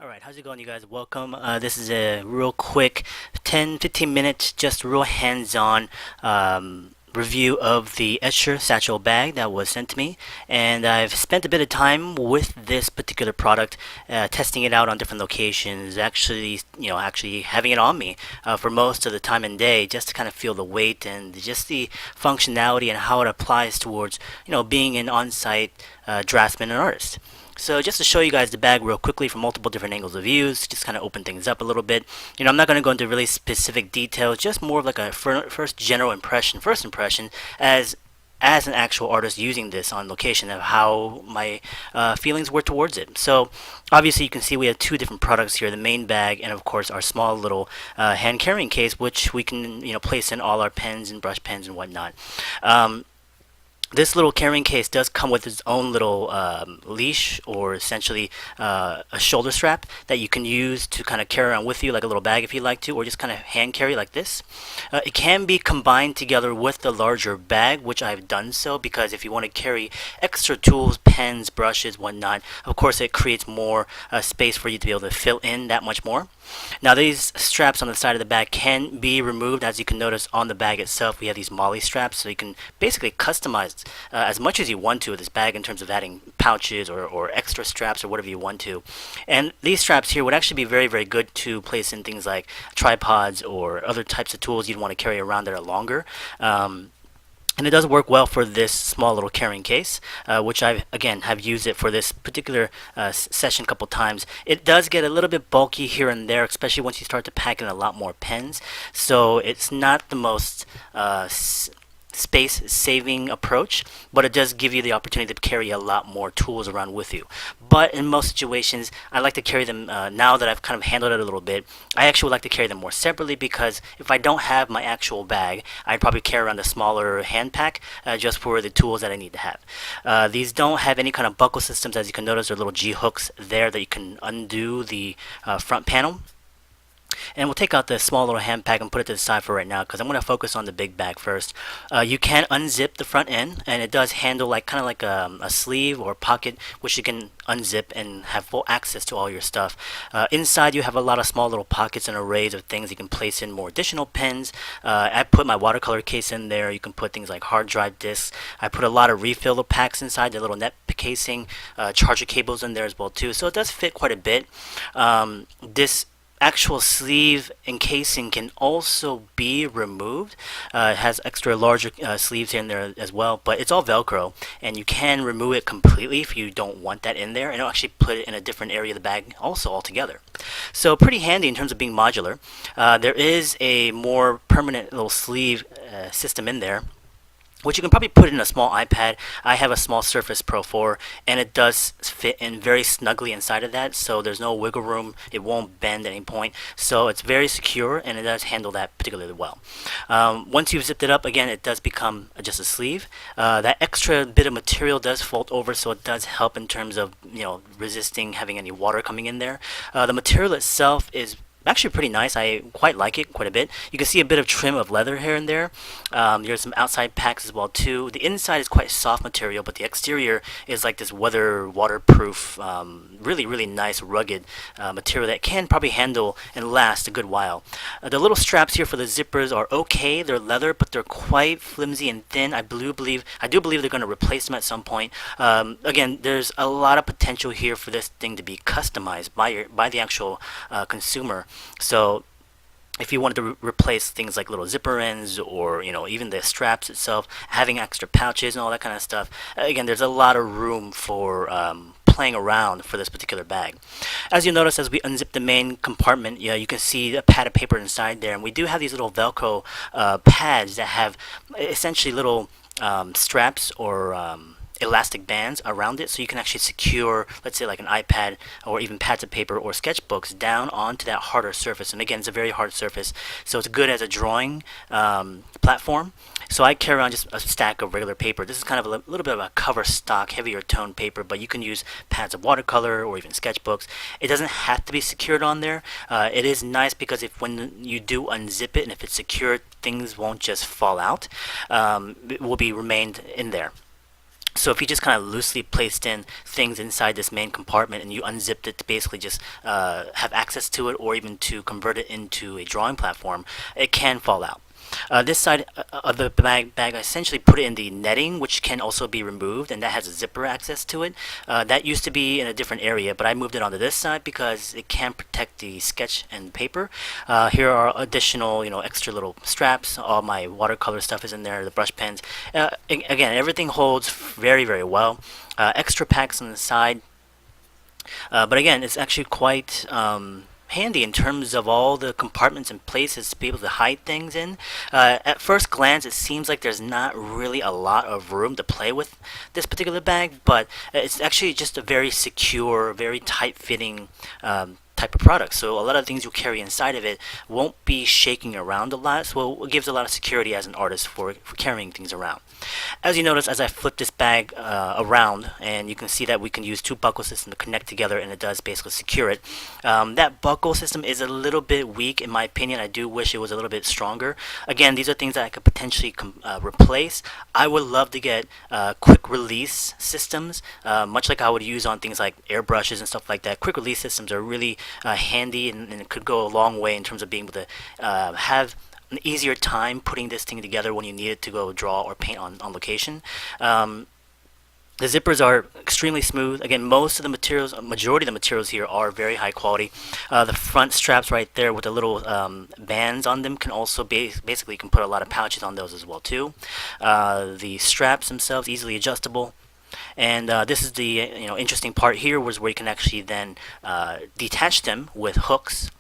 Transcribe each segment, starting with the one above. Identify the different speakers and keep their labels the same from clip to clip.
Speaker 1: All right, how's it going, you guys? Welcome. This is a real quick 10-15 minute, just real hands-on review of the Etchr Satchel bag that was sent to me. And I've spent a bit of time with this particular product, testing it out on different locations, actually having it on me for most of the time and day, just to kind of feel the weight and just the functionality and how it applies towards, being an on-site draftsman and artist. So just to show you guys the bag real quickly from multiple different angles of views, just kind of open things up a little bit. I'm not going to go into really specific details, just more of like a first general impression, first impression, as an actual artist using this on location of how my feelings were towards it. So obviously you can see we have two different products here, the main bag and of course our small little hand carrying case, which we can place in all our pens and brush pens and whatnot. This little carrying case does come with its own little leash, or essentially a shoulder strap that you can use to kind of carry around with you like a little bag if you like to, or just kind of hand carry like this. It can be combined together with the larger bag, which I've done so, because if you want to carry extra tools, pens, brushes, whatnot, of course it creates more space for you to be able to fill in that much more. Now these straps on the side of the bag can be removed. As you can notice on the bag itself, we have these MOLLE straps, so you can basically customize as much as you want to with this bag in terms of adding pouches or extra straps or whatever you want to. And these straps here would actually be very, very good to place in things like tripods or other types of tools you'd want to carry around that are longer. And it does work well for this small little carrying case, which I, again, have used it for this particular session a couple times. It does get a little bit bulky here and there, especially once you start to pack in a lot more pens. So it's not the most space-saving approach, but it does give you the opportunity to carry a lot more tools around with you. But in most situations, I like to carry them, now that I've kind of handled it a little bit, I actually would like to carry them more separately, because if I don't have my actual bag, I'd probably carry around a smaller hand pack just for the tools that I need to have. These don't have any kind of buckle systems. As you can notice, there are little G-hooks there that you can undo the front panel. And we'll take out the small little hand pack and put it to the side for right now, because I'm going to focus on the big bag first. You can unzip the front end, and it does handle kind of like a sleeve or pocket, which you can unzip and have full access to all your stuff. Inside you have a lot of small little pockets and arrays of things you can place in more additional pens. I put my watercolor case in there. You can put things like hard drive discs. I put a lot of refill packs inside, the little net casing, charger cables in there as well too. So it does fit quite a bit. This actual sleeve encasing can also be removed. It has extra larger sleeves in there as well, but it's all Velcro, and you can remove it completely if you don't want that in there, and it'll actually put it in a different area of the bag also altogether. So pretty handy in terms of being modular. There is a more permanent little sleeve system in there, which you can probably put in a small iPad. I have a small Surface Pro 4, and it does fit in very snugly inside of that, so there's no wiggle room. It won't bend at any point, so it's very secure, and it does handle that particularly well. Once you've zipped it up, again, it does become just a sleeve. That extra bit of material does fold over, so it does help in terms of resisting having any water coming in there. The material itself is actually pretty nice. I quite like it quite a bit. You can see a bit of trim of leather here and there. There's some outside packs as well too. The inside is quite soft material, but the exterior is like this waterproof, really, really nice rugged material that can probably handle and last a good while. The little straps here for the zippers are okay. They're leather, but they're quite flimsy and thin. I do believe they're going to replace them at some point. Again, there's a lot of potential here for this thing to be customized by the actual consumer. So if you wanted to replace things like little zipper ends, or even the straps itself, having extra pouches and all that kind of stuff, again, there's a lot of room for playing around for this particular bag. As you notice, as we unzip the main compartment, you can see a pad of paper inside there, and we do have these little Velcro pads that have essentially little straps or elastic bands around it, so you can actually secure, let's say, like an iPad or even pads of paper or sketchbooks down onto that harder surface. And again, it's a very hard surface, so it's good as a drawing platform. So I carry around just a stack of regular paper. This is kind of a little bit of a cover stock, heavier tone paper, but you can use pads of watercolor or even sketchbooks. It doesn't have to be secured on there. It is nice because when you do unzip it, and if it's secured, things won't just fall out. It will be remained in there. So if you just kind of loosely placed in things inside this main compartment and you unzipped it to basically just have access to it, or even to convert it into a drawing platform, it can fall out. This side of the bag, I essentially put it in the netting, which can also be removed, and that has a zipper access to it. That used to be in a different area, but I moved it onto this side because it can protect the sketch and paper. Here are additional, extra little straps. All my watercolor stuff is in there, the brush pens. Again, everything holds very, very well. Extra packs on the side. But again, it's actually quite handy in terms of all the compartments and places to be able to hide things in. At first glance, it seems like there's not really a lot of room to play with this particular bag, but it's actually just a very secure, very tight-fitting type of product. So a lot of things you carry inside of it won't be shaking around a lot, so it gives a lot of security as an artist for carrying things around. As you notice, as I flip this bag around, and you can see that we can use two buckle systems to connect together, and it does basically secure it. That buckle system is a little bit weak in my opinion. I do wish it was a little bit stronger. Again, these are things that I could potentially replace. I would love to get quick release systems, much like I would use on things like airbrushes and stuff like that. Quick release systems are really handy, and it could go a long way in terms of being able to have an easier time putting this thing together when you need it to go draw or paint on location. The zippers are extremely smooth. Again, most of the materials, majority of the materials here are very high quality. The front straps right there with the little bands on them can also basically you can put a lot of pouches on those as well too. The straps themselves easily adjustable. And this is the interesting part here, was where you can actually then detach them with hooks.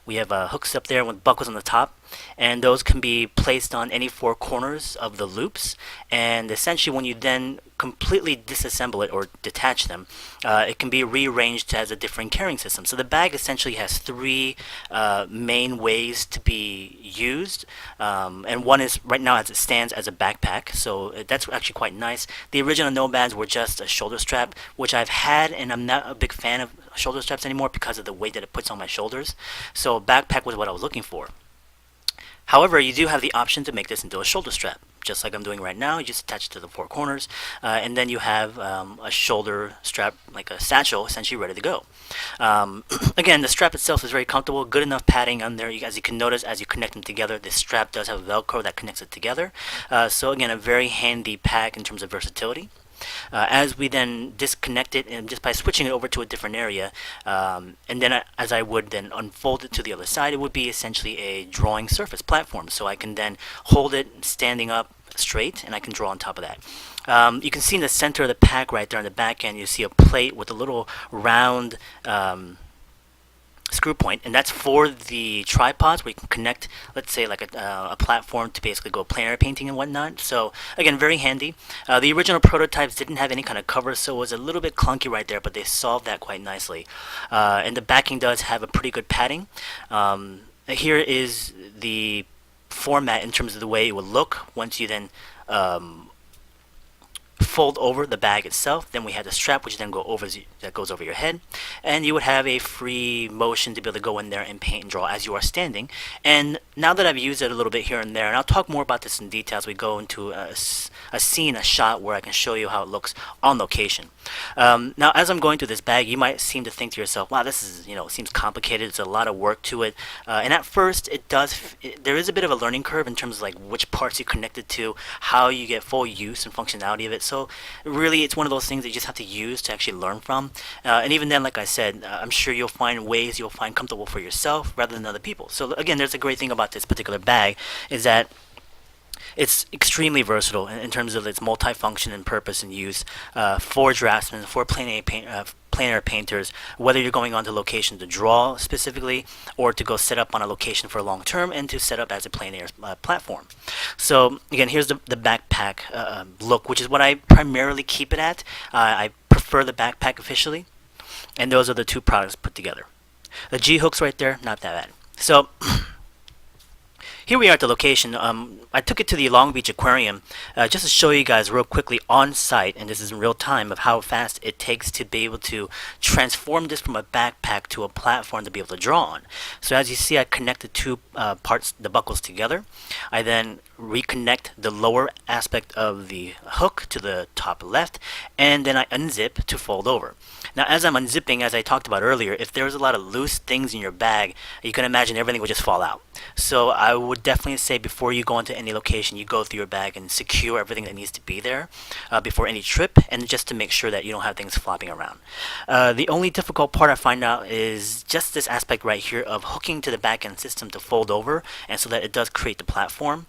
Speaker 1: We have hooks up there with buckles on the top, and those can be placed on any four corners of the loops. And essentially, when you then completely disassemble it or detach them, it can be rearranged as a different carrying system. So the bag essentially has three main ways to be used, and one is right now as it stands as a backpack. So that's actually quite nice. The original Nomads were just a shoulder strap, which I've had, and I'm not a big fan of shoulder straps anymore because of the weight that it puts on my shoulders. So backpack was what I was looking for. However, you do have the option to make this into a shoulder strap, just like I'm doing right now. You just attach it to the four corners, and then you have a shoulder strap, like a satchel, essentially ready to go. Again, the strap itself is very comfortable, good enough padding on there. As you can notice, as you connect them together, this strap does have Velcro that connects it together. So again, a very handy pack in terms of versatility. As we then disconnect it, and just by switching it over to a different area, and then as I would then unfold it to the other side, it would be essentially a drawing surface platform. So I can then hold it standing up straight, and I can draw on top of that. You can see in the center of the pack right there on the back end, you see a plate with a little round screw point, and that's for the tripods where you can connect, let's say, like a platform to basically go plein air painting and whatnot. So again, very handy. The original prototypes didn't have any kind of cover, so it was a little bit clunky right there, but they solved that quite nicely. And the backing does have a pretty good padding. Here is the format in terms of the way it would look once you then fold over the bag itself. Then we have the strap, which then that goes over your head, and you would have a free motion to be able to go in there and paint and draw as you are standing. And now that I've used it a little bit here and there, and I'll talk more about this in detail as we go into a scene, a shot where I can show you how it looks on location. Now, as I'm going through this bag, you might seem to think to yourself, "Wow, this is it seems complicated. It's a lot of work to it." And at first, there is a bit of a learning curve in terms of like which parts you connect it to, how you get full use and functionality of it. So really, it's one of those things that you just have to use to actually learn from. And even then, like I said, I'm sure you'll find ways you'll find comfortable for yourself rather than other people. So again, there's a great thing about this particular bag is that it's extremely versatile in terms of its multifunction and purpose and use for draftsmen, for plein air painters, whether you're going on to location to draw specifically or to go set up on a location for a long term and to set up as a plein air platform. So again, here's the backpack look, which is what I primarily keep it at. I prefer the backpack officially, and those are the two products put together. The G hooks right there, not that bad. So here we are at the location. I took it to the Long Beach Aquarium just to show you guys real quickly on site, and this is in real time, of how fast it takes to be able to transform this from a backpack to a platform to be able to draw on. So as you see, I connected two parts, the buckles together. I then reconnect the lower aspect of the hook to the top left, and then I unzip to fold over. Now as I'm unzipping, as I talked about earlier, if there's a lot of loose things in your bag, you can imagine everything would just fall out. So I would definitely say before you go into any location, you go through your bag and secure everything that needs to be there before any trip, and just to make sure that you don't have things flopping around. The only difficult part I find out is just this aspect right here of hooking to the back end system to fold over, and so that it does create the platform.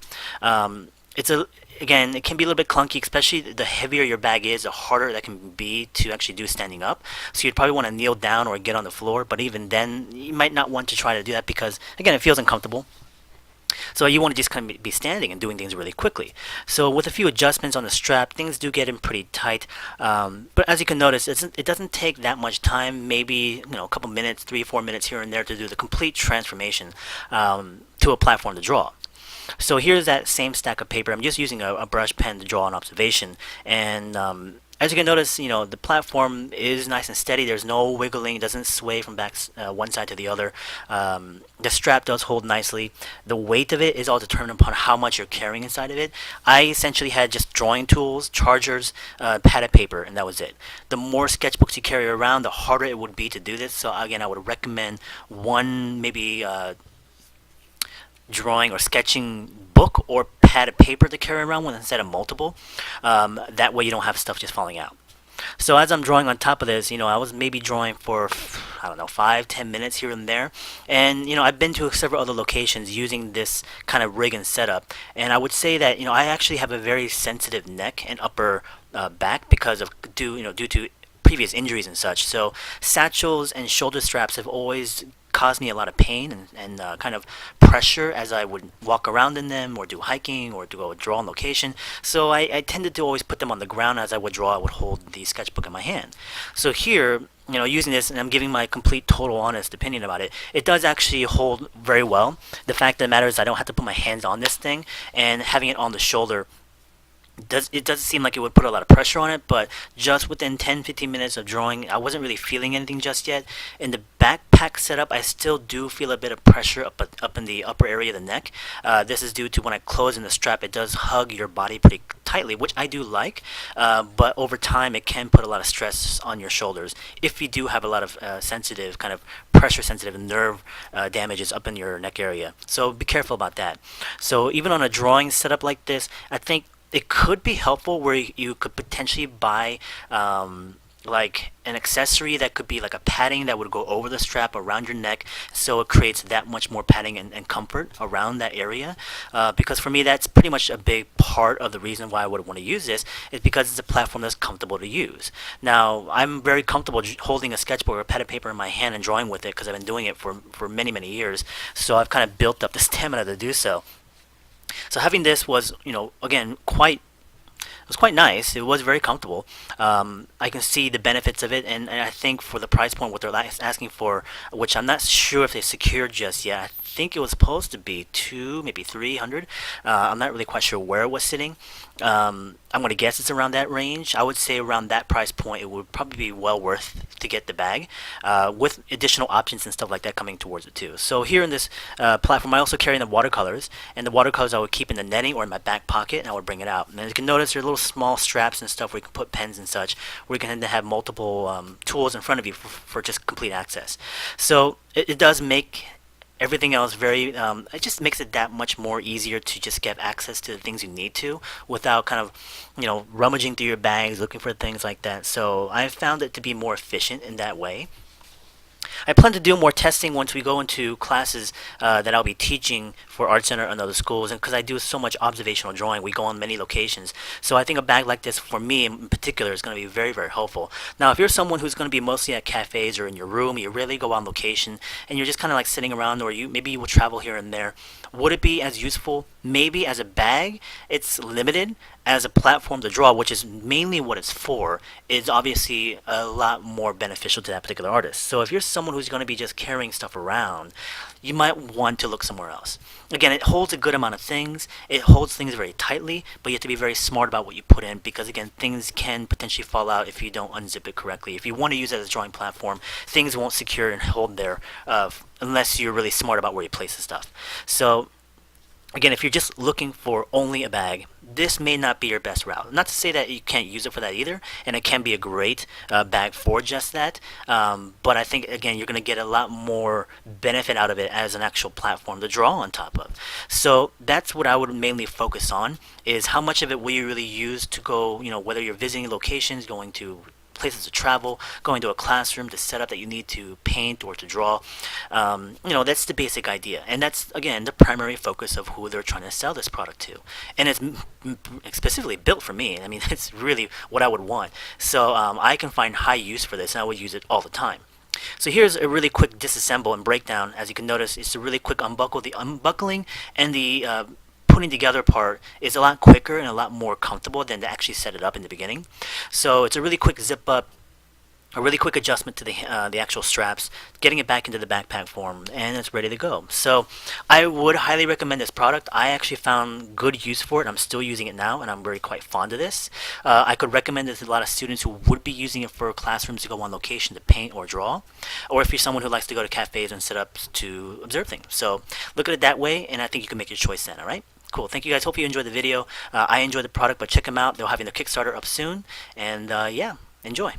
Speaker 1: It's a Again, it can be a little bit clunky, especially the heavier your bag is, the harder that can be to actually do standing up. So you'd probably want to kneel down or get on the floor, but even then, you might not want to try to do that because, again, it feels uncomfortable. So you want to just kind of be standing and doing things really quickly. So with a few adjustments on the strap, things do get in pretty tight. But as you can notice, it doesn't take that much time, maybe a couple minutes, 3 or 4 minutes here and there to do the complete transformation to a platform to draw. So here's that same stack of paper. I'm just using a brush pen to draw an observation, and as you can notice, the platform is nice and steady. There's no wiggling. It doesn't sway from one side to the other. The strap does hold nicely. The weight of it is all determined upon how much you're carrying inside of it. I essentially had just drawing tools, chargers, padded paper, and that was it. The more sketchbooks you carry around, the harder it would be to do this. So again, I would recommend one, maybe drawing or sketching book or pad of paper to carry around with instead of multiple. That way you don't have stuff just falling out. So as I'm drawing on top of this, I was maybe drawing for, I don't know, 5-10 minutes here and there. And, I've been to several other locations using this kind of rig and setup. And I would say that, I actually have a very sensitive neck and upper back because of due to previous injuries and such. So satchels and shoulder straps have always caused me a lot of pain and kind of pressure as I would walk around in them or do hiking or to go draw on location. So I tended to always put them on the ground. As I would draw, I would hold the sketchbook in my hand. So here, using this, and I'm giving my complete, total, honest opinion about it, it does actually hold very well. The fact of the matter is I don't have to put my hands on this thing, and having it on the shoulder, it doesn't seem like it would put a lot of pressure on it, but just within 10-15 minutes of drawing, I wasn't really feeling anything just yet. In the backpack setup, I still do feel a bit of pressure up in the upper area of the neck. This is due to when I close in the strap, it does hug your body pretty tightly, which I do like, but over time it can put a lot of stress on your shoulders if you do have a lot of sensitive, kind of pressure sensitive nerve damages up in your neck area. So be careful about that. So even on a drawing setup like this, I think it could be helpful where you could potentially buy like an accessory that could be like a padding that would go over the strap around your neck, so it creates that much more padding and comfort around that area. Because for me, that's pretty much a big part of the reason why I would want to use this, is because it's a platform that's comfortable to use. Now, I'm very comfortable holding a sketchbook or a pad of paper in my hand and drawing with it because I've been doing it for many, many years. So I've kind of built up the stamina to do so. So having this was, again, quite nice. It was very comfortable. I can see the benefits of it, and I think for the price point, what they're asking for, which I'm not sure if they secured just yet. I think it was supposed to be maybe 300. I'm not really quite sure where it was sitting. I'm going to guess it's around that range. I would say around that price point, it would probably be well worth to get the bag, with additional options and stuff like that coming towards it too. So here in this platform, I also carry the watercolors, and the watercolors I would keep in the netting or in my back pocket, and I would bring it out. And as you can notice, there are little small straps and stuff where you can put pens and such, where you can have multiple tools in front of you for just complete access. So it does make everything else very, it just makes it that much more easier to just get access to the things you need to without kind of, rummaging through your bags looking for things like that. So I found it to be more efficient in that way. I plan to do more testing once we go into classes that I'll be teaching for Art Center and other schools, and because I do so much observational drawing, we go on many locations. So I think a bag like this, for me in particular, is going to be very, very helpful. Now, if you're someone who's going to be mostly at cafes or in your room, you rarely go on location, and you're just kind of like sitting around, or maybe you will travel here and there, would it be as useful? Maybe as a bag. It's limited. As a platform to draw, which is mainly what it's for, is obviously a lot more beneficial to that particular artist. So if you're someone someone who's going to be just carrying stuff around, you might want to look somewhere else. Again, it holds a good amount of things. It holds things very tightly, but you have to be very smart about what you put in because, again, things can potentially fall out if you don't unzip it correctly. If you want to use it as a drawing platform, things won't secure and hold there unless you're really smart about where you place the stuff. So again, if you're just looking for only a bag, this may not be your best route. Not to say that you can't use it for that either, and it can be a great bag for just that. But I think, again, you're going to get a lot more benefit out of it as an actual platform to draw on top of. So that's what I would mainly focus on, is how much of it will you really use to go, whether you're visiting locations, going to places to travel, going to a classroom to set up that you need to paint or to draw. That's the basic idea. And that's, again, the primary focus of who they're trying to sell this product to. And it's specifically built for me. I mean, it's really what I would want. So I can find high use for this, and I would use it all the time. So here's a really quick disassemble and breakdown. As you can notice, it's a really quick unbuckle. The unbuckling and the putting together part is a lot quicker and a lot more comfortable than to actually set it up in the beginning. So it's a really quick zip up, a really quick adjustment to the actual straps, getting it back into the backpack form, and it's ready to go. So I would highly recommend this product. I actually found good use for it. I'm still using it now, and I'm very quite fond of this. I could recommend it to a lot of students who would be using it for classrooms to go on location to paint or draw, or if you're someone who likes to go to cafes and set up to observe things. So look at it that way, and I think you can make your choice then, all right? Cool. Thank you guys. Hope you enjoyed the video. I enjoyed the product, but check them out. They're having their Kickstarter up soon. And yeah, enjoy.